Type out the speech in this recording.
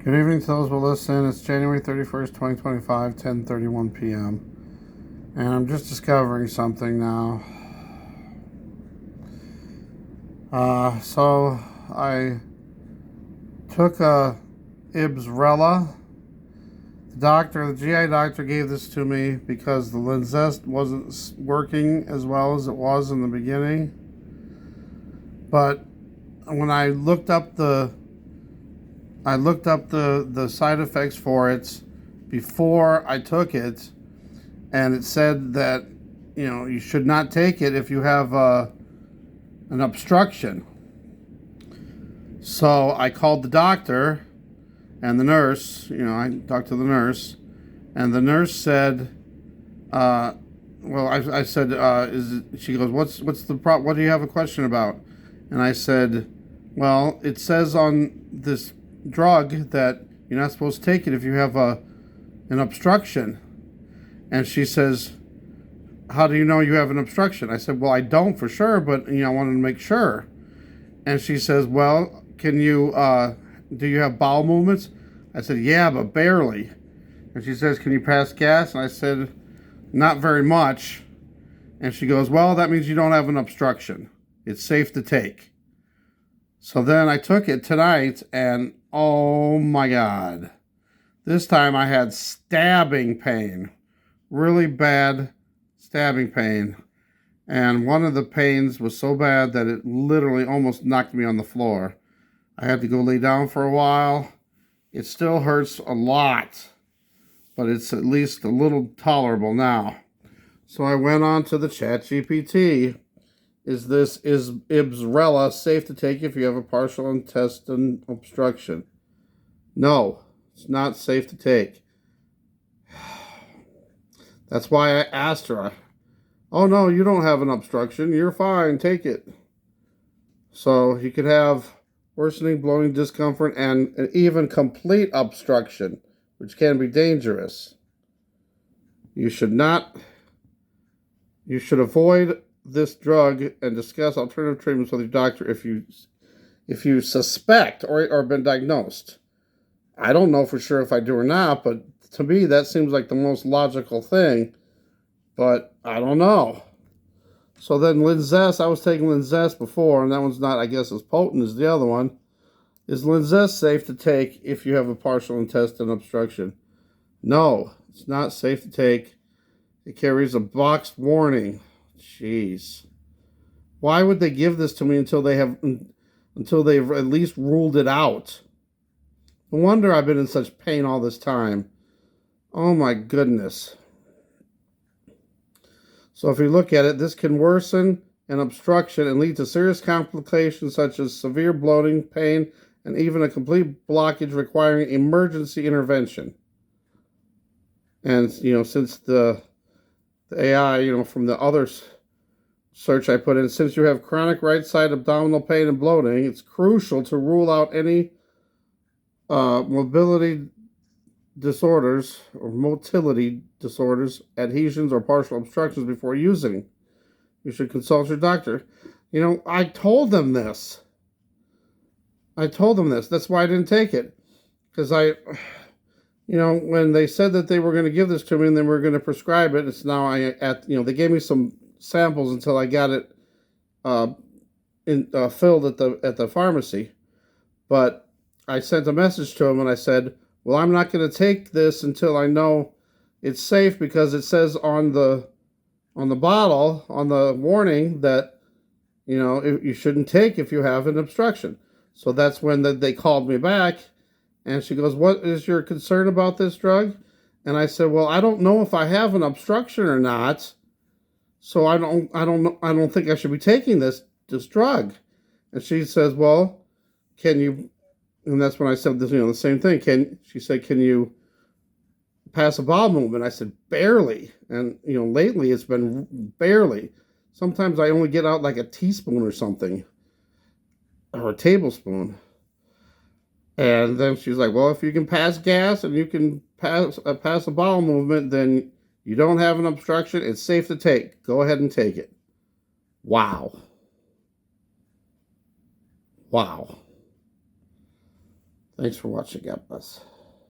Good evening to those who listen. It's January 31st, 2025, 10:31 p.m. And I'm just discovering something now. So I took a Ibsrela. The GI doctor gave this to me because the Linzess wasn't working as well as it was in the beginning. But when I looked up the side effects for it before I took it, and it said that you should not take it if you have an obstruction. So I called the doctor and the nurse. I talked to the nurse, and the nurse said, "Well, I said, she goes, what's the problem? What do you have a question about?" And I said, "Well, it says on this drug that you're not supposed to take it if you have an obstruction." And she says, "How do you know you have an obstruction?" I said, "Well, I don't for sure, but I wanted to make sure." And she says, "Well, can you do you have bowel movements?" I said, "Yeah, but barely." And she says, "Can you pass gas?" And I said, "Not very much." And she goes, "Well, that means you don't have an obstruction. It's safe to take." So then I took it tonight, and oh my God, this time I had stabbing pain, really bad stabbing pain. And one of the pains was so bad that it literally almost knocked me on the floor. I had to go lay down for a while. It still hurts a lot, but it's at least a little tolerable now. So I went on to the ChatGPT. Is Ibsrela safe to take if you have a partial intestine obstruction? No, it's not safe to take. That's why I asked her. "Oh no, you don't have an obstruction. You're fine. Take it." So you could have worsening bloating discomfort and even complete obstruction, which can be dangerous. You should avoid this drug and discuss alternative treatments with your doctor if you suspect or been diagnosed. I don't know for sure if I do or not, but to me that seems like the most logical thing, but I don't know. So then Linzess, I was taking Linzess before, and that one's not, I guess, as potent as the other one. Is Linzess safe to take if you have a partial intestine obstruction? No, it's not safe to take. It carries a boxed warning. Jeez. Why would they give this to me until they've at least ruled it out? No wonder I've been in such pain all this time. Oh my goodness. So if you look at it, this can worsen an obstruction and lead to serious complications such as severe bloating, pain, and even a complete blockage requiring emergency intervention. And since the AI, from the other search I put in, since you have chronic right side abdominal pain and bloating, it's crucial to rule out any mobility disorders or motility disorders, adhesions, or partial obstructions before using. You should consult your doctor. I told them this. That's why I didn't take it. Because when they said that they were going to give this to me and they were going to prescribe it, it's now they gave me some samples until I got it filled at the pharmacy. But I sent a message to him and I said, "Well, I'm not going to take this until I know it's safe because it says on the bottle, on the warning, that you shouldn't take if you have an obstruction." So that's when they called me back, and she goes, "What is your concern about this drug?" And I said, "Well, I don't know if I have an obstruction or not, so I don't think I should be taking this drug." And she says, "Well, can you?" And that's when I said this, the same thing. She said, "Can you pass a bowel movement?" I said, "Barely." And lately it's been barely. Sometimes I only get out like a teaspoon or something, or a tablespoon. And then she's like, "Well, if you can pass gas and you can pass a bowel movement, then you don't have an obstruction. It's safe to take. Go ahead and take it." Wow. Thanks for watching. God bless.